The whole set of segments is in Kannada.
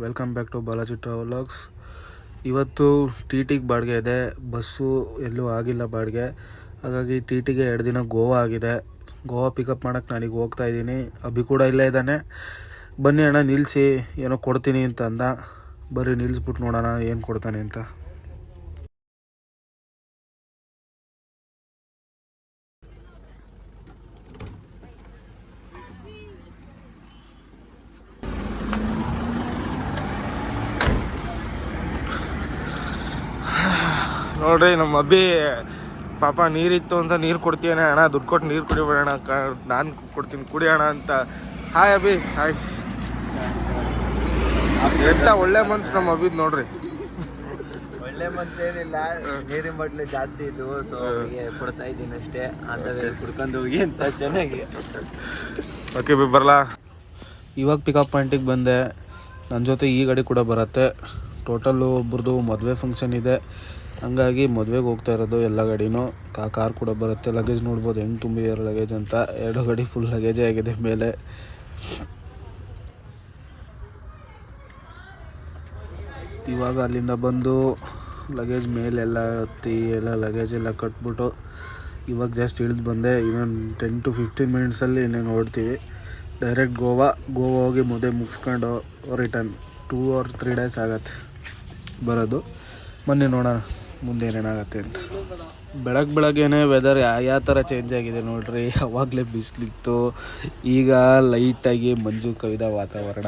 Welcome back to Balaji travelogues. ಇವತ್ತು ಟಿ ಟಿಗೆ ಬಾಡಿಗೆ ಇದೆ, ಬಸ್ಸು ಎಲ್ಲೂ ಆಗಿಲ್ಲ ಬಾಡಿಗೆ. ಹಾಗಾಗಿ ಟಿ ಟಿಗೆ 2 ದಿನ ಗೋವಾ ಆಗಿದೆ. ಗೋವಾ ಪಿಕಪ್ ಮಾಡೋಕ್ಕೆ ನಾನೀಗ ಹೋಗ್ತಾ ಇದ್ದೀನಿ. ಅಭಿ ಕೂಡ ಇಲ್ಲೇ ಇದ್ದಾನೆ. ಬನ್ನಿ ಅಣ್ಣ ನಿಲ್ಲಿಸಿ ಏನೋ ಕೊಡ್ತೀನಿ ಅಂತ ಅಂದ. ಬರ್ರಿ ನಿಲ್ಲಿಸ್ಬಿಟ್ಟು ನೋಡೋಣ ಏನು ಕೊಡ್ತಾನೆ ಅಂತ. ನೋಡ್ರಿ ನಮ್ಮ ಅಬ್ಬಿ ಪಾಪ ನೀರಿತ್ತು ಅಂತ ನೀರು ಕೊಡ್ತೀಯಣ್ಣ, ಅಣ್ಣ ದುಡ್ಡು ಕೊಟ್ಟು ನೀರು ಕುಡಿಬೇಡಣ, ನಾನು ಕೊಡ್ತೀನಿ ಕುಡಿಯೋಣ ಅಂತ. Hi Abhi, hi. ಎಂತ ಒಳ್ಳೆ ಮನ್ಸು ನಮ್ಮ ಅಭಿದ್ ನೋಡ್ರಿ. ಒಳ್ಳೆ ಮನ್ಸು ಏನಿಲ್ಲ, ನೀರಿನ ಬಾಟ್ಲಿ ಜಾಸ್ತಿ ಇದ್ವು, ಸೊ ಕೊಡ್ತಾ ಇದ್ದೀನಿ ಅಷ್ಟೇ. ಅಂತ ಕುಡ್ಕೊಂಡು ಹೋಗಿ ಅಂತ ಚೆನ್ನಾಗಿ. ಓಕೆ ಬಿ ಬರಲಾ. ಇವಾಗ ಪಿಕಪ್ ಪಾಯಿಂಟಿಗೆ ಬಂದೆ. ನನ್ನ ಜೊತೆ ಈ ಗಾಡಿ ಕೂಡ ಬರುತ್ತೆ. ಟೋಟಲ್ಲು ಒಬ್ರದ್ದು ಮದುವೆ ಫಂಕ್ಷನ್ ಇದೆ, ಹಂಗಾಗಿ ಮದುವೆಗೆ ಹೋಗ್ತಾ ಇರೋದು ಎಲ್ಲ ಗಾಡಿನೂ. ಕಾರ್ ಕೂಡ ಬರುತ್ತೆ. ಲಗೇಜ್ ನೋಡ್ಬೋದು ಹೆಂಗೆ ತುಂಬಿದ್ದಾರೆ ಲಗೇಜ್ ಅಂತ. 2 ಗಾಡಿ ಫುಲ್ ಲಗೇಜೇ ಆಗಿದೆ ಮೇಲೆ. ಇವಾಗ ಅಲ್ಲಿಂದ ಬಂದು ಲಗೇಜ್ ಮೇಲೆಲ್ಲ ಹತ್ತಿ ಎಲ್ಲ ಲಗೇಜ್ ಎಲ್ಲ ಕಟ್ಬಿಟ್ಟು ಇವಾಗ ಜಸ್ಟ್ ಇಳಿದು ಬಂದೆ. ಇನ್ನೊಂದು 10 to 15 ಮಿನಿಟ್ಸಲ್ಲಿ ಇನ್ನೇನು ಹೊರಡ್ತೀವಿ. ಡೈರೆಕ್ಟ್ ಗೋವಾ ಹೋಗಿ ಮದುವೆ ಮುಗಿಸ್ಕೊಂಡು ರಿಟರ್ನ್ 2 or 3 days ಆಗತ್ತೆ ಬರೋದು. ಮೊನ್ನೆ ನೋಡೋಣ ಮುಂದೆ ಏನೇನಾಗತ್ತೆ ಅಂತ. ಬೆಳಗ್ಗೆನೇ ವೆದರ್ ಯಾವ ಥರ ಚೇಂಜ್ ಆಗಿದೆ ನೋಡ್ರಿ. ಅವಾಗಲೇ ಬಿಸಿಲಿತ್ತು, ಈಗ ಲೈಟಾಗಿ ಮಂಜು ಕವಿದ ವಾತಾವರಣ.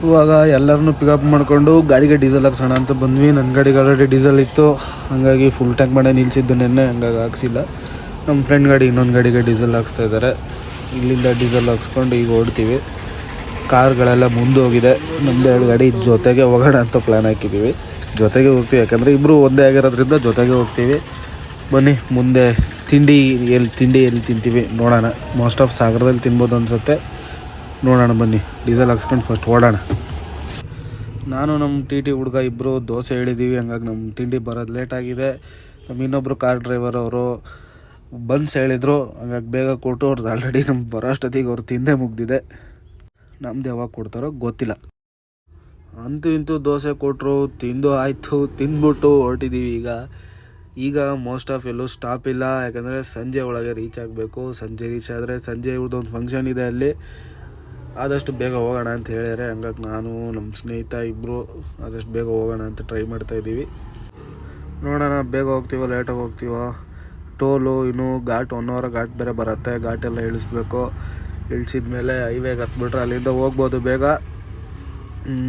ಇವಾಗ ಎಲ್ಲರನ್ನೂ ಪಿಕಪ್ ಮಾಡಿಕೊಂಡು ಗಾಡಿಗೆ ಡೀಸೆಲ್ ಹಾಕ್ಸೋಣ ಅಂತ ಬಂದ್ವಿ. ನನ್ನ ಗಾಡಿಗೆ ಆಲ್ರೆಡಿ ಡೀಸೆಲ್ ಇತ್ತು, ಹಾಗಾಗಿ ಫುಲ್ ಟ್ಯಾಂಕ್ ಮಾಡೇ ನಿಲ್ಲಿಸಿದ್ದು ನೆನ್ನೆ, ಹಂಗಾಗಿ ಹಾಕ್ಸಿಲ್ಲ. ನಮ್ಮ ಫ್ರೆಂಡ್ ಗಾಡಿ ಇನ್ನೊಂದು ಗಾಡಿಗೆ ಡೀಸೆಲ್ ಹಾಕ್ಸ್ತಾ ಇದ್ದಾರೆ. ಇಲ್ಲಿಂದ ಡೀಸೆಲ್ ಹಾಕ್ಸ್ಕೊಂಡು ಈಗ ಹೊಡ್ತೀವಿ. ಕಾರ್ಗಳೆಲ್ಲ ಮುಂದೆ ಹೋಗಿದೆ. ನಮ್ಮದು 2 ಗಾಡಿ ಜೊತೆಗೆ ಹೋಗೋಣ ಅಂತ ಪ್ಲ್ಯಾನ್ ಹಾಕಿದ್ದೀವಿ. ಜೊತೆಗೆ ಹೋಗ್ತೀವಿ, ಯಾಕಂದರೆ ಇಬ್ಬರು ಒಂದೇ ಆಗಿರೋದ್ರಿಂದ ಜೊತೆಗೆ ಹೋಗ್ತೀವಿ. ಬನ್ನಿ ಮುಂದೆ ತಿಂಡಿ ಎಲ್ಲಿ ತಿಂತೀವಿ ನೋಡೋಣ. ಮೋಸ್ಟ್ ಆಫ್ ಸಾಗರದಲ್ಲಿ ತಿನ್ಬೋದು ಅನಿಸುತ್ತೆ, ನೋಡೋಣ ಬನ್ನಿ. ಡೀಸೆಲ್ ಹಾಕ್ಸ್ಕೊಂಡು ಫಸ್ಟ್ ಓಡೋಣ. ನಾನು ನಮ್ಮ ಟಿ ಟಿ ಹುಡುಗ ಇಬ್ಬರು ದೋಸೆ ಹೇಳಿದ್ದೀವಿ, ಹಂಗಾಗಿ ನಮ್ಮ ತಿಂಡಿ ಬರೋದು ಲೇಟಾಗಿದೆ. ನಮ್ಮ ಇನ್ನೊಬ್ಬರು ಕಾರ್ ಡ್ರೈವರ್ ಅವರು ಬನ್ಸ್ ಹೇಳಿದರು, ಹಂಗಾಗಿ ಬೇಗ ಕೊಟ್ಟು ಅವ್ರದ್ದು ಆಲ್ರೆಡಿ ನಮ್ಗೆ ಬರೋ ಅಷ್ಟೊತ್ತಿಗೆ ಅವ್ರು ತಿಂದೇ ಮುಗ್ದಿದೆ. ನಮ್ದು ಯಾವಾಗ ಕೊಡ್ತಾರೋ ಗೊತ್ತಿಲ್ಲ. ಅಂತೂ ಇಂತೂ ದೋಸೆ ಕೊಟ್ಟರು, ತಿಂದು ಆಯಿತು. ತಿಂದ್ಬಿಟ್ಟು ಹೊರಟಿದ್ದೀವಿ ಈಗ ಮೋಸ್ಟ್ ಆಫ್ ಎಲ್ಲೂ ಸ್ಟಾಪ್ ಇಲ್ಲ, ಯಾಕಂದರೆ ಸಂಜೆ ಒಳಗೆ ರೀಚ್ ಆಗಬೇಕು. ಸಂಜೆ ರೀಚ್ ಆದರೆ ಸಂಜೆ ಇವ್ರದ್ದೊಂದು ಫಂಕ್ಷನ್ ಇದೆ, ಅಲ್ಲಿ ಆದಷ್ಟು ಬೇಗ ಹೋಗೋಣ ಅಂತ ಹೇಳಿದರೆ, ಹಂಗಾಗಿ ನಾನು ನಮ್ಮ ಸ್ನೇಹಿತ ಇಬ್ಬರು ಆದಷ್ಟು ಬೇಗ ಹೋಗೋಣ ಅಂತ ಟ್ರೈ ಮಾಡ್ತಾಯಿದ್ದೀವಿ. ನೋಡೋಣ ಬೇಗ ಹೋಗ್ತೀವೋ ಲೇಟಾಗಿ ಹೋಗ್ತೀವೋ. ಟೋಲು ಇನ್ನೂ ಘಾಟ್ 1 hour ಘಾಟ್ ಬೇರೆ ಬರುತ್ತೆ, ಘಾಟೆಲ್ಲ ಇಳಿಸ್ಬೇಕು. ಇಳಿಸಿದ ಮೇಲೆ ಹೈವೇಗೆ ಹತ್ಬಿಟ್ರೆ ಅಲ್ಲಿಂದ ಹೋಗ್ಬೋದು ಬೇಗ.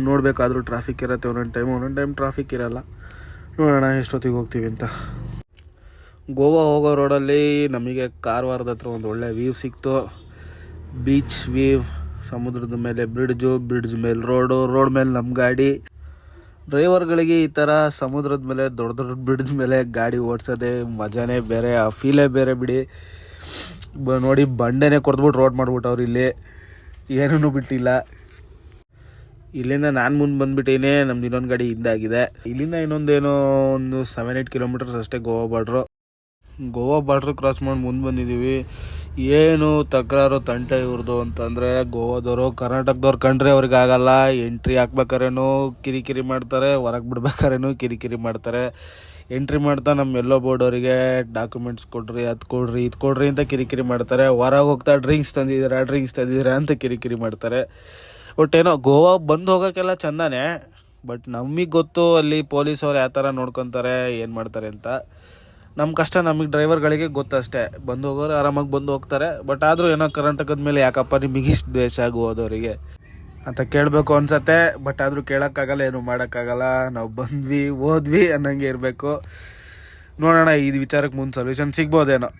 ನೋಡಬೇಕಾದ್ರೂ ಟ್ರಾಫಿಕ್ ಇರುತ್ತೆ ಒಂದೊಂದು ಟೈಮ್ ಟ್ರಾಫಿಕ್ ಇರೋಲ್ಲ. ನೋಡೋಣ ಎಷ್ಟೊತ್ತಿಗೆ ಹೋಗ್ತೀವಿ ಅಂತ. ಗೋವಾ ಹೋಗೋ ರೋಡಲ್ಲಿ ನಮಗೆ ಕಾರವಾರದ ಹತ್ರ ಒಂದು ಒಳ್ಳೆ ವ್ಯೂ ಸಿಕ್ತು. ಬೀಚ್ ವ್ಯೂ, ಸಮುದ್ರದ ಮೇಲೆ ಬ್ರಿಡ್ಜ್ ಮೇಲೆ ರೋಡ್ ಮೇಲೆ ನಮ್ಮ ಗಾಡಿ. ಡ್ರೈವರ್ಗಳಿಗೆ ಈ ಥರ ಸಮುದ್ರದ ಮೇಲೆ ದೊಡ್ಡ ಬ್ರಿಡ್ಜ್ ಮೇಲೆ ಗಾಡಿ ಓಡಿಸೋದೇ ಮಜಾನೇ ಬೇರೆ, ಆ ಫೀಲೇ ಬೇರೆ ಬಿಡಿ. ನೋಡಿ ಬಂಡೆನೇ ಕೊಡ್ದ್ಬಿಟ್ಟು ರೋಡ್ ಮಾಡ್ಬಿಟ್ಟವ್ರು, ಇಲ್ಲಿ ಏನೂ ಬಿಟ್ಟಿಲ್ಲ. ಇಲ್ಲಿಂದ ನಾನು ಮುಂದೆ ಬಂದುಬಿಟ್ಟೇನೆ, ನಮ್ದು ಇನ್ನೊಂದು ಗಾಡಿ ಹಿಂದಾಗಿದೆ. ಇಲ್ಲಿಂದ ಇನ್ನೊಂದೇನೋ ಒಂದು 7-8 ಕಿಲೋಮೀಟರ್ಸ್ ಅಷ್ಟೇ ಗೋವಾ ಬಾರ್ಡ್ರು ಕ್ರಾಸ್ ಮಾಡಿ ಮುಂದೆ ಬಂದಿದ್ದೀವಿ. ಏನು ತಕರಾರು ತಂಟೆ ಇವ್ರದ್ದು ಅಂತಂದರೆ, ಗೋವಾದವರು ಕರ್ನಾಟಕದವ್ರು ಕಂಡ್ರೆ ಅವ್ರಿಗೆ ಆಗಲ್ಲ. ಎಂಟ್ರಿ ಹಾಕ್ಬೇಕಾರೇನೋ ಕಿರಿಕಿರಿ ಮಾಡ್ತಾರೆ, ಹೊರಗೆ ಬಿಡ್ಬೇಕಾರೇನೋ ಕಿರಿಕಿರಿ ಮಾಡ್ತಾರೆ. ಎಂಟ್ರಿ ಮಾಡ್ತಾ ನಮ್ಮ ಎಲ್ಲೋ ಬೋರ್ಡ್ ಅವರಿಗೆ ಡಾಕ್ಯುಮೆಂಟ್ಸ್ ಕೊಡ್ರಿ, ಅದು ಕೊಡ್ರಿ, ಇದು ಕೊಡ್ರಿ ಅಂತ ಕಿರಿಕಿರಿ ಮಾಡ್ತಾರೆ. ಹೊರಗೆ ಹೋಗ್ತಾ ಡ್ರಿಂಕ್ಸ್ ತಂದಿದ್ದೀರಾ ಅಂತ ಕಿರಿಕಿರಿ ಮಾಡ್ತಾರೆ. ಒಟ್ಟೇನೋ ಗೋವಾ ಬಂದು ಹೋಗೋಕ್ಕೆಲ್ಲ ಚಂದಾನೆ, ಬಟ್ ನಮಗೆ ಗೊತ್ತು ಅಲ್ಲಿ ಪೊಲೀಸವ್ರು ಯಾವ ಥರ ನೋಡ್ಕೊತಾರೆ, ಏನು ಮಾಡ್ತಾರೆ ಅಂತ. ನಮ್ಮ ಕಷ್ಟ ನಮಗೆ ಡ್ರೈವರ್ಗಳಿಗೆ ಗೊತ್ತಷ್ಟೇ. ಬಂದು ಹೋಗೋರು ಆರಾಮಾಗಿ ಬಂದು ಹೋಗ್ತಾರೆ. ಬಟ್ ಆದರೂ ಏನೋ ಕರ್ನಾಟಕದ ಮೇಲೆ ಯಾಕಪ್ಪ ನಿಮಗಿಷ್ಟು ದ್ವೇಷ ಆಗೋದವರಿಗೆ ಅಂತ ಕೇಳಬೇಕು ಅನ್ಸತ್ತೆ. ಬಟ್ ಆದರೂ ಕೇಳೋಕ್ಕಾಗಲ್ಲ, ಏನು ಮಾಡೋಕ್ಕಾಗಲ್ಲ. ನಾವು ಬಂದ್ವಿ ಹೋದ್ವಿ ಅನ್ನಂಗೆ ಇರಬೇಕು. ನೋಡೋಣ ಈ ವಿಚಾರಕ್ಕೆ ಮುಂದೆ ಸೊಲ್ಯೂಷನ್ ಸಿಗ್ಬೋದೇನೋ.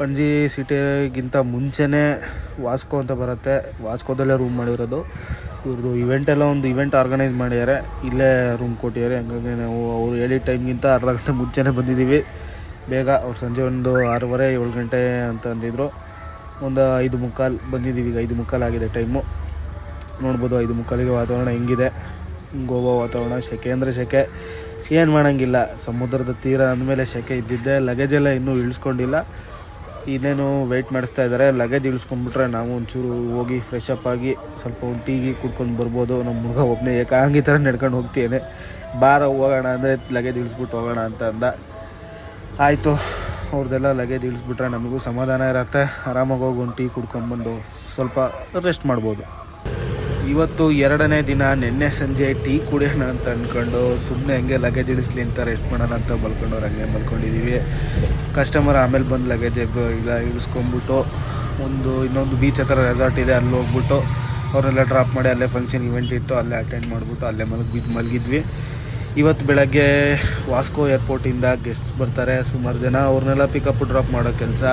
ಪಣಜಿ ಸಿಟಿಗಿಂತ ಮುಂಚೆನೇ ವಾಸ್ಕೋ ಅಂತ ಬರುತ್ತೆ. ವಾಸ್ಕೋದಲ್ಲೇ ರೂಮ್ ಮಾಡಿರೋದು. ಇವ್ರದ್ದು ಒಂದು ಇವೆಂಟ್ ಆರ್ಗನೈಸ್ ಮಾಡಿದ್ದಾರೆ, ಇಲ್ಲೇ ರೂಮ್ ಕೊಟ್ಟಿದ್ದಾರೆ. ಹಂಗಾಗಿ ನಾವು ಅವ್ರು ಹೇಳಿದ ಟೈಮ್ಗಿಂತ ಅರ್ಧ ಗಂಟೆ ಮುಂಚೆನೇ ಬಂದಿದ್ದೀವಿ. ಬೇಗ ಅವ್ರು ಸಂಜೆ ಒಂದು 6:30-7 ಗಂಟೆ ಅಂತ ಅಂದಿದ್ರು. ಒಂದು 5:45 ಬಂದಿದ್ದೀವಿ. ಈಗ 5:45 ಆಗಿದೆ ಟೈಮು. ನೋಡ್ಬೋದು 5:45 ವಾತಾವರಣ ಹೆಂಗಿದೆ. ಗೋವಾ ವಾತಾವರಣ ಸೆಕೆ ಅಂದರೆ ಸೆಕೆ, ಏನು ಮಾಡೋಂಗಿಲ್ಲ. ಸಮುದ್ರದ ತೀರ ಅಂದಮೇಲೆ ಸೆಕೆ ಇದ್ದಿದ್ದೆ. ಲಗೇಜೆಲ್ಲ ಇನ್ನೂ ಇಳಿಸ್ಕೊಂಡಿಲ್ಲ, ಇನ್ನೇನು ವೆಯ್ಟ್ ಮಾಡಿಸ್ತಾ ಇದ್ದಾರೆ. ಲಗೇಜ್ ಇಳಿಸ್ಕೊಂಡ್ಬಿಟ್ರೆ ನಾವು ಒಂಚೂರು ಹೋಗಿ ಫ್ರೆಶ್ ಅಪ್ ಆಗಿ ಸ್ವಲ್ಪ ಒಂದು ಟೀಗಿ ಕುಡ್ಕೊಂಡು ಬರ್ಬೋದು. ನಮ್ಮ ಹುಡುಗ ಒಬ್ಬನೇ ಏಕಾಂಗಿ ಥರ ನಡ್ಕೊಂಡು ಹೋಗ್ತೀನಿ. ಬಾರ ಹೋಗೋಣ ಅಂದರೆ ಲಗೇಜ್ ಇಳಿಸ್ಬಿಟ್ಟು ಹೋಗೋಣ ಅಂತ ಅಂದ. ಆಯಿತು, ಅವ್ರದ್ದೆಲ್ಲ ಲಗೇಜ್ ಇಳಿಸ್ಬಿಟ್ರೆ ನಮಗೂ ಸಮಾಧಾನ ಇರುತ್ತೆ. ಆರಾಮಾಗಿ ಹೋಗಿ ಒಂದು ಟೀ ಕುಡ್ಕೊಂಡ್ಬಂದು ಸ್ವಲ್ಪ ರೆಸ್ಟ್ ಮಾಡ್ಬೋದು. ಇವತ್ತು 2ನೇ ದಿನ. ನಿನ್ನೆ ಸಂಜೆ ಟೀ ಕುಡಿಯೋಣ ಅಂತ ಅಂದ್ಕೊಂಡು ಸುಮ್ಮನೆ ಹಂಗೆ ಲಗೇಜ್ ಇಳಿಸ್ಲಿ ಅಂತ ರೆಸ್ಟ್ ಮಾಡೋಣ ಅಂತ ಮಲ್ಕೊಂಡವ್ರು ಹಂಗೆ ಮಲ್ಕೊಂಡಿದ್ದೀವಿ. ಕಸ್ಟಮರ್ ಆಮೇಲೆ ಬಂದು ಲಗೇಜ್ ಈಗ ಇಳಿಸ್ಕೊಂಬಿಟ್ಟು ಇನ್ನೊಂದು ಬೀಚ್ ಹತ್ರ ರೆಸಾರ್ಟ್ ಇದೆ, ಅಲ್ಲಿ ಹೋಗ್ಬಿಟ್ಟು ಅವ್ರನ್ನೆಲ್ಲ ಡ್ರಾಪ್ ಮಾಡಿ ಅಲ್ಲೇ ಫಂಕ್ಷನ್ ಇವೆಂಟ್ ಇತ್ತು, ಅಲ್ಲೇ ಅಟೆಂಡ್ ಮಾಡಿಬಿಟ್ಟು ಅಲ್ಲೇ ಮಲಗಿದ್ವಿ. ಇವತ್ತು ಬೆಳಗ್ಗೆ ವಾಸ್ಕೋ ಏರ್ಪೋರ್ಟಿಂದ ಗೆಸ್ಟ್ಸ್ ಬರ್ತಾರೆ ಸುಮಾರು ಜನ. ಅವ್ರನ್ನೆಲ್ಲ ಪಿಕಪ್ ಡ್ರಾಪ್ ಮಾಡೋ ಕೆಲಸ.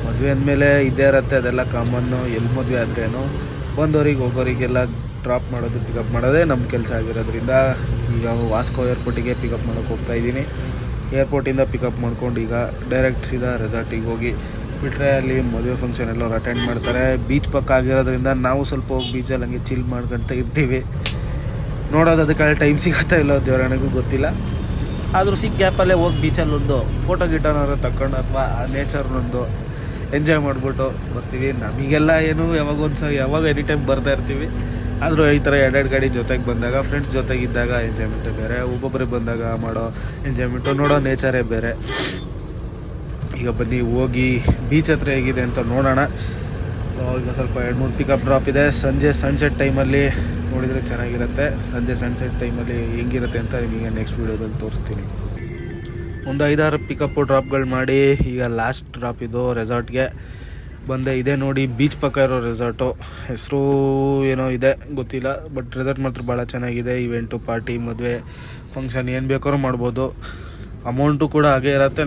ಮದುವೆ ಅಂದಮೇಲೆ ಇದೇ ಇರುತ್ತೆ, ಅದೆಲ್ಲ ಕಾಮನ್ನು. ಎಲ್ಲಿ ಮದುವೆ ಆದ್ರೇನು ಬಂದವರಿಗೆ ಹೋಗೋರಿಗೆಲ್ಲ ಡ್ರಾಪ್ ಮಾಡೋದು ಪಿಕಪ್ ಮಾಡೋದೇ ನಮ್ಮ ಕೆಲಸ ಆಗಿರೋದ್ರಿಂದ ಈಗ ವಾಸ್ಕೋ ಏರ್ಪೋರ್ಟಿಗೆ ಪಿಕಪ್ ಮಾಡೋಕ್ಕೆ ಹೋಗ್ತಾಯಿದ್ದೀನಿ. ಏರ್ಪೋರ್ಟಿಂದ ಪಿಕಪ್ ಮಾಡ್ಕೊಂಡು ಈಗ ಡೈರೆಕ್ಟ್ ಸೀದಾ ರೆಸಾರ್ಟಿಗೆ ಹೋಗಿ ಬಿಟ್ಟರೆ ಅಲ್ಲಿ ಮದುವೆ ಫಂಕ್ಷನ್ ಎಲ್ಲರೂ ಅಟೆಂಡ್ ಮಾಡ್ತಾರೆ. ಬೀಚ್ ಪಕ್ಕ ಆಗಿರೋದ್ರಿಂದ ನಾವು ಸ್ವಲ್ಪ ಹೋಗಿ ಬೀಚಲ್ಲಿ ಹಂಗೆ ಚಿಲ್ ಮಾಡ್ಕೊಳ್ತಾ ಇರ್ತೀವಿ. ನೋಡೋದು ಅದಕ್ಕೆ ಟೈಮ್ ಸಿಗುತ್ತಾ ಇಲ್ಲೋ ದೇವರನಿಗೂ ಗೊತ್ತಿಲ್ಲ. ಆದರೂ ಸಿಕ್ಕ ಗ್ಯಾಪಲ್ಲೇ ಹೋಗಿ ಬೀಚಲ್ಲಿ ಒಂದು ಫೋಟೋ ಗಿಟೋನಾರು ತಗೊಂಡು ಅಥವಾ ಆ ನೇಚರ್ನೊಂದು ಎಂಜಾಯ್ ಮಾಡಿಬಿಟ್ಟು ಬರ್ತೀವಿ. ನಮಗೆಲ್ಲ ಏನು ಯಾವಾಗ ಎನಿ ಟೈಮ್ ಬರ್ತಾ ಇರ್ತೀವಿ. ಆದರೂ ಈ ಥರ ಎರಡೆರಡು ಗಾಡಿ ಜೊತೆಗೆ ಬಂದಾಗ, ಫ್ರೆಂಡ್ಸ್ ಜೊತೆಗಿದ್ದಾಗ ಎಂಜಾಯ್ಮೆಂಟೇ ಬೇರೆ. ಒಬ್ಬೊಬ್ಬರಿಗೆ ಬಂದಾಗ ಮಾಡೋ ಎಂಜಾಯ್ಮೆಂಟು, ನೋಡೋ ನೇಚರೇ ಬೇರೆ. ಈಗ ಬನ್ನಿ ಹೋಗಿ ಬೀಚ್ ಹತ್ರ ಹೇಗಿದೆ ಅಂತ ನೋಡೋಣ. ಈಗ ಸ್ವಲ್ಪ 2-3 ಪಿಕಪ್ ಡ್ರಾಪ್ ಇದೆ. ಸಂಜೆ ಸನ್ಸೆಟ್ ಟೈಮಲ್ಲಿ ನೋಡಿದರೆ ಚೆನ್ನಾಗಿರುತ್ತೆ. ಸಂಜೆ ಸನ್ಸೆಟ್ ಟೈಮಲ್ಲಿ ಹೆಂಗಿರುತ್ತೆ ಅಂತ ನಿಮಗೆ ನೆಕ್ಸ್ಟ್ ವೀಡಿಯೋದಲ್ಲಿ ತೋರಿಸ್ತೀನಿ. ಒಂದು 5-6 ಪಿಕಪ್ಪು ಡ್ರಾಪ್ಗಳು ಮಾಡಿ ಈಗ ಲಾಸ್ಟ್ ಡ್ರಾಪ್ ಇದು ರೆಸಾರ್ಟ್ಗೆ ಬಂದೆ. ಇದೇ ನೋಡಿ ಬೀಚ್ ಪಕ್ಕ ಇರೋ ರೆಸಾರ್ಟು. ಹೆಸರು ಏನೋ ಇದೆ ಗೊತ್ತಿಲ್ಲ, ಬಟ್ ರೆಸಾರ್ಟ್ ಮಾತ್ರ ಭಾಳ ಚೆನ್ನಾಗಿದೆ. ಇವೆಂಟು, ಪಾರ್ಟಿ, ಮದುವೆ, ಫಂಕ್ಷನ್ ಏನು ಬೇಕಾದ್ರೂ ಮಾಡ್ಬೋದು. ಅಮೌಂಟು ಕೂಡ ಹಾಗೇ ಇರುತ್ತೆ.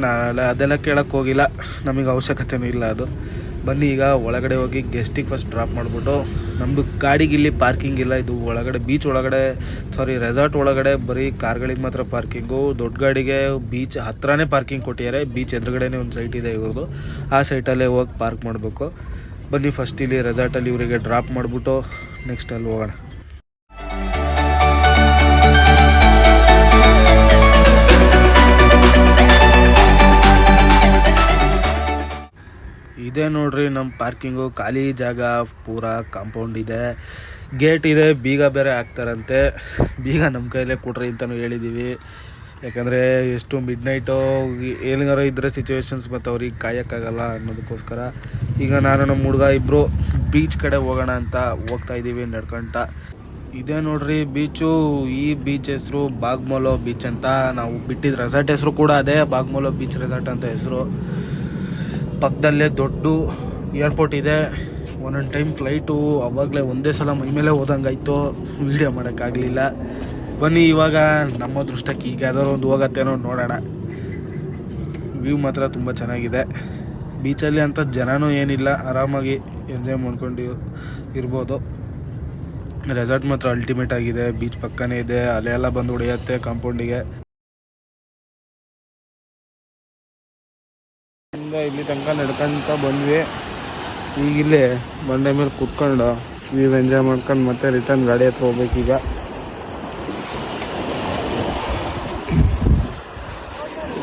ಅದೆಲ್ಲ ಕೇಳೋಕ್ಕೆ ಹೋಗಿಲ್ಲ, ನಮಗೆ ಅವಶ್ಯಕತೆಯೂ ಇಲ್ಲ ಅದು. ಬನ್ನಿ ಈಗ ಒಳಗಡೆ ಹೋಗಿ ಗೆಸ್ಟಿಗೆ ಫಸ್ಟ್ ಡ್ರಾಪ್ ಮಾಡಿಬಿಟ್ಟು, ನಮ್ಮದು ಗಾಡಿಗೆ ಇಲ್ಲಿ ಪಾರ್ಕಿಂಗ್ ಇಲ್ಲ. ಇದು ಒಳಗಡೆ ಬೀಚ್ ಒಳಗಡೆ, ರೆಸಾರ್ಟ್ ಒಳಗಡೆ ಬರೀ ಕಾರ್ಗಳಿಗೆ ಮಾತ್ರ ಪಾರ್ಕಿಂಗು. ದೊಡ್ಡ ಗಾಡಿಗೆ ಬೀಚ್ ಹತ್ರನೇ ಪಾರ್ಕಿಂಗ್ ಕೊಟ್ಟಿದ್ದಾರೆ. ಬೀಚ್ ಎದುರುಗಡೆನೇ ಒಂದು ಸೈಟ್ ಇದೆ ಇವ್ರದ್ದು, ಆ ಸೈಟಲ್ಲೇ ಹೋಗಿ ಪಾರ್ಕ್ ಮಾಡಬೇಕು. ಬನ್ನಿ ಫಸ್ಟ್ ಇಲ್ಲಿ ರೆಸಾರ್ಟಲ್ಲಿ ಇವರಿಗೆ ಡ್ರಾಪ್ ಮಾಡಿಬಿಟ್ಟು ನೆಕ್ಸ್ಟ್ ಅಲ್ಲಿ ಹೋಗೋಣ. ಇದೇ ನೋಡ್ರಿ ನಮ್ಮ ಪಾರ್ಕಿಂಗು. ಖಾಲಿ ಜಾಗ, ಪೂರಾ ಕಾಂಪೌಂಡ್ ಇದೆ, ಗೇಟ್ ಇದೆ, ಬೀಗ ಬೇರೆ ಹಾಕ್ತಾರಂತೆ. ಬೀಗ ನಮ್ಮ ಕೈಲೇ ಕೊಡ್ರಿ ಅಂತಲೂ ಹೇಳಿದ್ದೀವಿ. ಯಾಕಂದರೆ ಎಷ್ಟು ಮಿಡ್ನೈಟು ಏನಾರು ಇದ್ದರೆ ಸಿಚುವೇಶನ್ಸ್ ಮತ್ತು ಅವ್ರಿಗೆ ಕಾಯೋಕ್ಕಾಗಲ್ಲ ಅನ್ನೋದಕ್ಕೋಸ್ಕರ ಈಗ ನಾನು ನಮ್ಮ ಹುಡುಗ ಇಬ್ಬರು ಬೀಚ್ ಕಡೆ ಹೋಗೋಣ ಅಂತ ಹೋಗ್ತಾಯಿದ್ದೀವಿ ನಡ್ಕೊಂತ. ಇದೇ ನೋಡ್ರಿ ಬೀಚು. ಈ ಬೀಚ್ ಹೆಸರು ಬಾಗ್ಮೋಲೋ ಬೀಚ್ ಅಂತ. ನಾವು ಬಿಟ್ಟಿದ್ದ ರೆಸಾರ್ಟ್ ಹೆಸರು ಕೂಡ ಅದೇ, ಬಾಗ್ಮೋಲೋ ಬೀಚ್ ರೆಸಾರ್ಟ್ ಅಂತ ಹೆಸರು. ಪಕ್ಕದಲ್ಲೇ ದೊಡ್ಡ ಏರ್ಪೋರ್ಟ್ ಇದೆ. ಒಂದೊಂದು ಟೈಮ್ ಫ್ಲೈಟು ಆವಾಗಲೇ ಒಂದೇ ಸಲ ಮೈಮೇಲೆ ಹೋದಂಗಾಯ್ತು, ವೀಡಿಯೋ ಮಾಡೋಕ್ಕಾಗಲಿಲ್ಲ. ಬನ್ನಿ ಇವಾಗ ನಮ್ಮ ದೃಷ್ಟಕ್ಕೆ ಈಗ ಯಾವ್ದಾದ್ರು ಒಂದು ಹೋಗತ್ತೇನೋ ನೋಡೋಣ. ವ್ಯೂ ಮಾತ್ರ ತುಂಬ ಚೆನ್ನಾಗಿದೆ. ಬೀಚಲ್ಲಿ ಅಂತ ಜನನೂ ಏನಿಲ್ಲ, ಆರಾಮಾಗಿ ಎಂಜಾಯ್ ಮಾಡ್ಕೊಂಡು ಇರ್ಬೋದು. ರೆಸಾರ್ಟ್ ಮಾತ್ರ ಅಲ್ಟಿಮೇಟ್ ಆಗಿದೆ. ಬೀಚ್ ಪಕ್ಕನೇ ಇದೆ, ಅಲೆಲ್ಲ ಬಂದು ಹೊಡೆಯುತ್ತೆ ಕಾಂಪೌಂಡಿಗೆ. ಇಲ್ಲಿ ತನಕ ನಡ್ಕೊಂತ ಬಂದ್ವಿ. ಈಗ ಇಲ್ಲಿ ಬಂಡೆ ಮೇಲೆ ಕುತ್ಕೊಂಡು ವ್ಯೂ ಎಂಜಾಯ್ ಮಾಡ್ಕೊಂಡು ಮತ್ತೆ ರಿಟರ್ನ್ ಗಾಡಿ ಹತ್ರ ಹೋಗ್ಬೇಕೀಗ.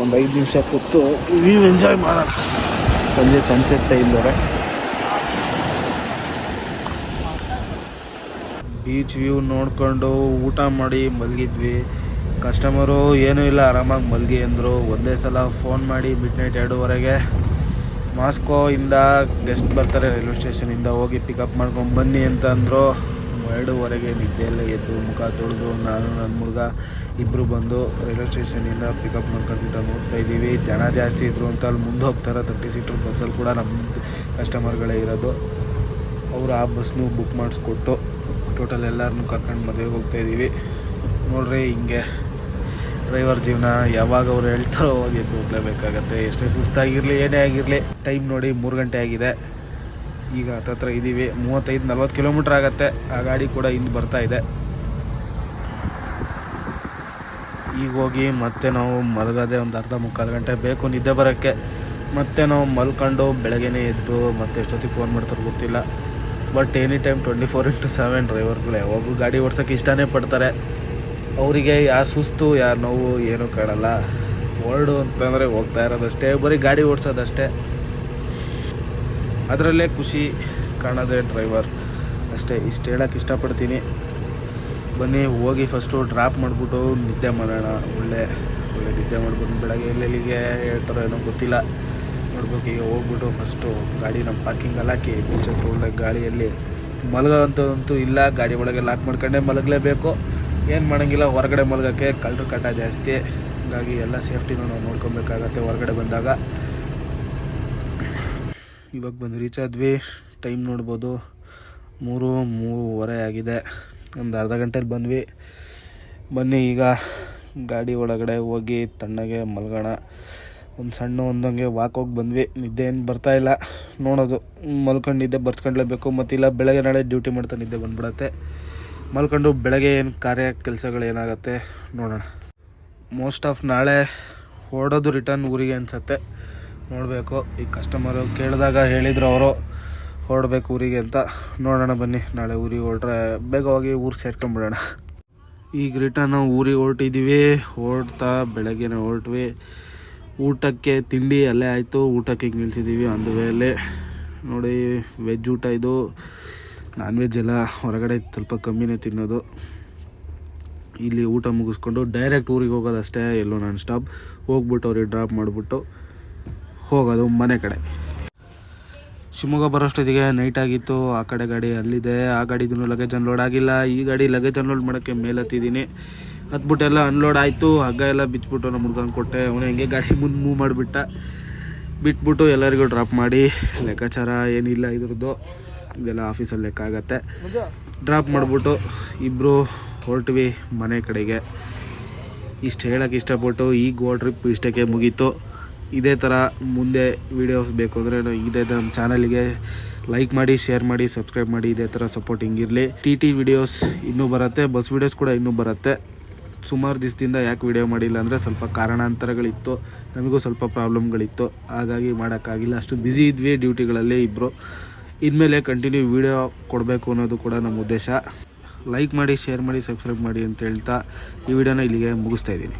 ಒಂದು 5 ನಿಮಿಷ ಕೂತು ವ್ಯೂ ಎಂಜಾಯ್ ಮಾಡೋಣ. ಸಂಜೆ ಸನ್ಸೆಟ್ ಟೈಮ್ದವ್ರೆ. ಬೀಚ್ ವ್ಯೂ ನೋಡಿಕೊಂಡು ಊಟ ಮಾಡಿ ಮಲಗಿದ್ವಿ. ಕಸ್ಟಮರು ಏನೂ ಇಲ್ಲ, ಆರಾಮಾಗಿ ಮಲಗಿ ಅಂದರು. ಒಂದೇ ಸಲ ಫೋನ್ ಮಾಡಿ ಮಿಡ್ನೈಟ್ 2:30ಗೆ ಮಾಸ್ಕೋ ಇಂದ ಗೆಸ್ಟ್ ಬರ್ತಾರೆ ರೈಲ್ವೆ ಸ್ಟೇಷನಿಂದ, ಹೋಗಿ ಪಿಕಪ್ ಮಾಡ್ಕೊಂಡು ಬನ್ನಿ ಅಂತ ಅಂದರು. 2:30ಗೆ ನಿದ್ದೆಯಲ್ಲೇ ಎದ್ದು ಮುಖ ತೊಳೆದು ನಾನು ನನ್ನ ಹುಡುಗ ಇಬ್ಬರು ಬಂದು ರೈಲ್ವೆ ಸ್ಟೇಷನಿಂದ ಪಿಕಪ್ ಮಾಡ್ಕೊಂಡು ರಿಟರ್ನ್ ಹೋಗ್ತಾಯಿದ್ದೀವಿ. ಜನ ಜಾಸ್ತಿ ಇದ್ದರು ಅಂತ ಅಲ್ಲಿ ಮುಂದೆ ಹೋಗ್ತಾರೆ. 30 ಸೀಟ್ರ್ ಬಸ್ಸಲ್ಲಿ ಕೂಡ ನಮ್ಮ ಕಸ್ಟಮರ್ಗಳೇ ಇರೋದು. ಅವರು ಆ ಬಸ್ನೂ ಬುಕ್ ಮಾಡಿಸ್ಕೊಟ್ಟು ಟೋಟಲ್ ಎಲ್ಲರನ್ನೂ ಕರ್ಕೊಂಡು ಮದುವೆಗೆ ಹೋಗ್ತಾಯಿದ್ದೀವಿ. ನೋಡ್ರಿ ಹಿಂಗೆ ಡ್ರೈವರ್ ಜೀವನ. ಯಾವಾಗ ಅವ್ರು ಹೇಳ್ತಾರೋ ಅವಾಗ ಎದ್ದು ಹೋಗ್ಲೇಬೇಕಾಗತ್ತೆ, ಎಷ್ಟೇ ಸುಸ್ತಾಗಿರಲಿ ಏನೇ ಆಗಿರಲಿ. ಟೈಮ್ ನೋಡಿ 3 ಗಂಟೆ ಆಗಿದೆ. ಈಗ ಹತ್ತತ್ರ ಇದ್ದೀವಿ. 35-40 ಕಿಲೋಮೀಟ್ರ್ ಆಗುತ್ತೆ. ಆ ಗಾಡಿ ಕೂಡ ಹಿಂದೆ ಬರ್ತಾ ಇದೆ. ಈಗ ಹೋಗಿ ಮತ್ತೆ ನಾವು ಮಲಗೋದೇ ಒಂದು ಅರ್ಧ-ಮುಕ್ಕಾಲು ಗಂಟೆ ಬೇಕು ನಿದ್ದೆ ಬರೋಕ್ಕೆ. ಮತ್ತೆ ನಾವು ಮಲ್ಕೊಂಡು ಬೆಳಗ್ಗೆನೇ ಎದ್ದು ಮತ್ತೆ ಎಷ್ಟೊತ್ತಿಗೆ ಫೋನ್ ಮಾಡ್ತಾರೆ ಗೊತ್ತಿಲ್ಲ. ಬಟ್ ಎನಿ ಟೈಮ್ 24/7 ಡ್ರೈವರ್ಗಳು ಯಾವಾಗೂ ಗಾಡಿ ಓಡ್ಸೋಕ್ಕೆ ಇಷ್ಟನೇ ಪಡ್ತಾರೆ. ಅವರಿಗೆ ಯಾವ ಸುಸ್ತು ಯಾವ ನೋವು ಏನೂ ಕಾಣಲ್ಲ. ಹೊರಡು ಅಂತಂದರೆ ಹೋಗ್ತಾ ಇರೋದಷ್ಟೇ, ಬರೀ ಗಾಡಿ ಓಡಿಸೋದಷ್ಟೇ, ಅದರಲ್ಲೇ ಖುಷಿ ಕಾಣೋದೇ ಡ್ರೈವರ್ ಅಷ್ಟೇ. ಇಷ್ಟು ಹೇಳೋಕ್ಕೆ ಇಷ್ಟಪಡ್ತೀನಿ. ಬನ್ನಿ ಹೋಗಿ ಫಸ್ಟು ಡ್ರಾಪ್ ಮಾಡಿಬಿಟ್ಟು ನಿದ್ದೆ ಮಾಡೋಣ. ಒಳ್ಳೆ ನಿದ್ದೆ ಮಾಡ್ಬಿಟ್ಟು ಬೆಳಗ್ಗೆ ಎಲ್ಲೆಲ್ಲಿಗೆ ಹೇಳ್ತಾರೋ ಏನೋ ಗೊತ್ತಿಲ್ಲ, ನೋಡ್ಬೇಕು. ಈಗ ಹೋಗ್ಬಿಟ್ಟು ಫಸ್ಟು ಗಾಡಿ ನಮ್ಮ ಪಾರ್ಕಿಂಗಲ್ಲಿ ಹಾಕಿ ಬೀಚ್ ಹತ್ರ ಒಳ್ಳೆ ಗಾಳಿಯಲ್ಲಿ ಮಲಗೋವಂಥದ್ದಂತೂ ಇಲ್ಲ. ಗಾಡಿ ಒಳಗೆ ಲಾಕ್ ಮಾಡ್ಕೊಂಡೇ ಮಲಗಲೇಬೇಕು. ಏನು ಮಾಡೋಂಗಿಲ್ಲ, ಹೊರಗಡೆ ಮಲಗೋಕ್ಕೆ ಕಳ್ಳರ ಕಾಟ ಜಾಸ್ತಿ. ಹಾಗಾಗಿ ಎಲ್ಲ ಸೇಫ್ಟಿನೂ ನಾವು ನೋಡ್ಕೊಬೇಕಾಗತ್ತೆ ಹೊರಗಡೆ ಬಂದಾಗ. ಇವಾಗ ಬಂದು ರೀಚ್ ಆದ್ವಿ. ಟೈಮ್ ನೋಡ್ಬೋದು 3:03 ಆಗಿದೆ. ಒಂದು ಅರ್ಧ ಗಂಟೆಲಿ ಬಂದ್ವಿ. ಬನ್ನಿ ಈಗ ಗಾಡಿ ಒಳಗಡೆ ಹೋಗಿ ತಣ್ಣಗೆ ಮಲ್ಗೋಣ. ಒಂದು ಸಣ್ಣ ಒಂದಂಗೆ ವಾಕ್ ಹೋಗಿ ಬಂದ್ವಿ. ನಿದ್ದೆ ಏನು ಬರ್ತಾಯಿಲ್ಲ, ನೋಡೋದು ಮಲ್ಕೊಂಡು ನಿದ್ದೆ ಬರ್ಸ್ಕೊಂಡ್ಲೇಬೇಕು. ಮತ್ತಿಲ್ಲ ಬೆಳಗ್ಗೆ ನಾಳೆ ಡ್ಯೂಟಿ ಮಾಡ್ತಾ ನಿದ್ದೆ ಬಂದ್ಬಿಡತ್ತೆ. ಮಲ್ಕೊಂಡು ಬೆಳಗ್ಗೆ ಏನು ಕೆಲಸಗಳು ಏನಾಗುತ್ತೆ ನೋಡೋಣ. ಮೋಸ್ಟ್ ಆಫ್ ನಾಳೆ ಹೊರಡೋದು ರಿಟರ್ನ್ ಊರಿಗೆ ಅನಿಸತ್ತೆ. ನೋಡಬೇಕು. ಈ ಕಸ್ಟಮರು ಕೇಳಿದಾಗ ಹೇಳಿದ್ರು ಅವರು ಹೊರಡ್ಬೇಕು ಊರಿಗೆ ಅಂತ. ನೋಡೋಣ ಬನ್ನಿ. ನಾಳೆ ಊರಿಗೆ ಹೊರಟ್ರೆ ಬೇಗ ಹೋಗಿ ಊರು ಸೇರ್ಕೊಂಬಿಡೋಣ. ಈಗ ರಿಟರ್ನ್ ಊರಿಗೆ ಹೊರಟಿದ್ದೀವಿ. ಹೊರಡ್ತಾ ಬೆಳಗ್ಗೆನೇ ಹೊರಟ್ವಿ. ಊಟಕ್ಕೆ ತಿಂಡಿ ಅಲ್ಲೇ ಆಯಿತು. ಊಟಕ್ಕೆ ಈಗ ನಿಲ್ಸಿದ್ದೀವಿ ಆನ್ ದ ವೇಯಲ್ಲಿ. ನೋಡಿ ವೆಜ್ ಊಟ ಇದು. ನಾನ್ ವೆಜ್ ಎಲ್ಲ ಹೊರಗಡೆ ಸ್ವಲ್ಪ ಕಮ್ಮಿನೇ ತಿನ್ನೋದು. ಇಲ್ಲಿ ಊಟ ಮುಗಿಸ್ಕೊಂಡು ಡೈರೆಕ್ಟ್ ಊರಿಗೆ ಹೋಗೋದಷ್ಟೇ, ಎಲ್ಲೋ ನಾನ್ ಸ್ಟಾಪ್. ಹೋಗ್ಬಿಟ್ಟು ಅವ್ರಿಗೆ ಡ್ರಾಪ್ ಮಾಡಿಬಿಟ್ಟು ಹೋಗೋದು ಮನೆ ಕಡೆ. ಶಿವಮೊಗ್ಗ ಬರೋಷ್ಟೊತ್ತಿಗೆ ನೈಟ್ ಆಗಿತ್ತು. ಆ ಕಡೆ ಗಾಡಿ ಅಲ್ಲಿದೆ. ಆ ಗಾಡಿದೂ ಲಗೇಜ್ ಅನ್ಲೋಡ್ ಆಗಿಲ್ಲ. ಈ ಗಾಡಿ ಲಗೇಜ್ ಅನ್ಲೋಡ್ ಮಾಡೋಕ್ಕೆ ಮೇಲೆ ಹತ್ತಿದ್ದೀನಿ. ಹತ್ಬಿಟ್ಟೆಲ್ಲ ಅನ್ಲೋಡ್ ಆಯಿತು. ಹಗ್ಗ ಎಲ್ಲ ಬಿಚ್ಬಿಟ್ಟು ನಮ್ಮ ಹುಡ್ಗಂಗೆ ಕೊಟ್ಟೆ. ಅವನು ಹೆಂಗೆ ಗಾಡಿ ಮುಂದೆ ಮೂವ್ ಮಾಡಿಬಿಟ್ಟ. ಬಿಟ್ಬಿಟ್ಟು ಎಲ್ಲರಿಗೂ ಡ್ರಾಪ್ ಮಾಡಿ, ಲೆಕ್ಕಾಚಾರ ಏನಿಲ್ಲ ಇದ್ರದ್ದು, ಇದೆಲ್ಲ ಆಫೀಸಲ್ಲಿ ಲೆಕ್ಕ ಆಗತ್ತೆ. ಡ್ರಾಪ್ ಮಾಡಿಬಿಟ್ಟು ಇಬ್ಬರು ಹೊರಟ್ವಿ ಮನೆ ಕಡೆಗೆ. ಇಷ್ಟು ಹೇಳೋಕ್ಕೆ ಇಷ್ಟಪಟ್ಟು ಈ ಗೋವಾ ಟ್ರಿಪ್ ಇಷ್ಟಕ್ಕೆ ಮುಗೀತು. ಇದೇ ಥರ ಮುಂದೆ ವೀಡಿಯೋಸ್ ಬೇಕು ಅಂದರೆ ಇದೇ ನಮ್ಮ ಚಾನಲ್ಗೆ ಲೈಕ್ ಮಾಡಿ, ಶೇರ್ ಮಾಡಿ, ಸಬ್ಸ್ಕ್ರೈಬ್ ಮಾಡಿ. ಇದೇ ಥರ ಸಪೋರ್ಟ್ ಹಿಂಗಿರಲಿ. ಟಿ ವೀಡಿಯೋಸ್ ಇನ್ನೂ ಬರುತ್ತೆ, ಬಸ್ ವೀಡಿಯೋಸ್ ಕೂಡ ಇನ್ನೂ ಬರುತ್ತೆ. ಸುಮಾರು ದಿವಸದಿಂದ ಯಾಕೆ ವೀಡಿಯೋ ಮಾಡಿಲ್ಲ ಅಂದರೆ ಸ್ವಲ್ಪ ಕಾರಣಾಂತರಗಳಿತ್ತು, ನಮಗೂ ಸ್ವಲ್ಪ ಪ್ರಾಬ್ಲಮ್ಗಳಿತ್ತು. ಹಾಗಾಗಿ ಮಾಡೋಕ್ಕಾಗಿಲ್ಲ. ಅಷ್ಟು ಬ್ಯುಸಿ ಇದ್ವಿ ಡ್ಯೂಟಿಗಳಲ್ಲಿ ಇಬ್ಬರು. ಇನ್ಮೇಲೆ ಕಂಟಿನ್ಯೂ ವೀಡಿಯೋ ಕೊಡಬೇಕು ಅನ್ನೋದು ಕೂಡ ನಮ್ಮ ಉದ್ದೇಶ. ಲೈಕ್ ಮಾಡಿ, ಶೇರ್ ಮಾಡಿ, ಸಬ್ಸ್ಕ್ರೈಬ್ ಮಾಡಿ ಅಂತ ಹೇಳ್ತಾ ಈ ವಿಡಿಯೋನ ಇಲ್ಲಿಗೆ ಮುಗಿಸ್ತಾ ಇದ್ದೀನಿ.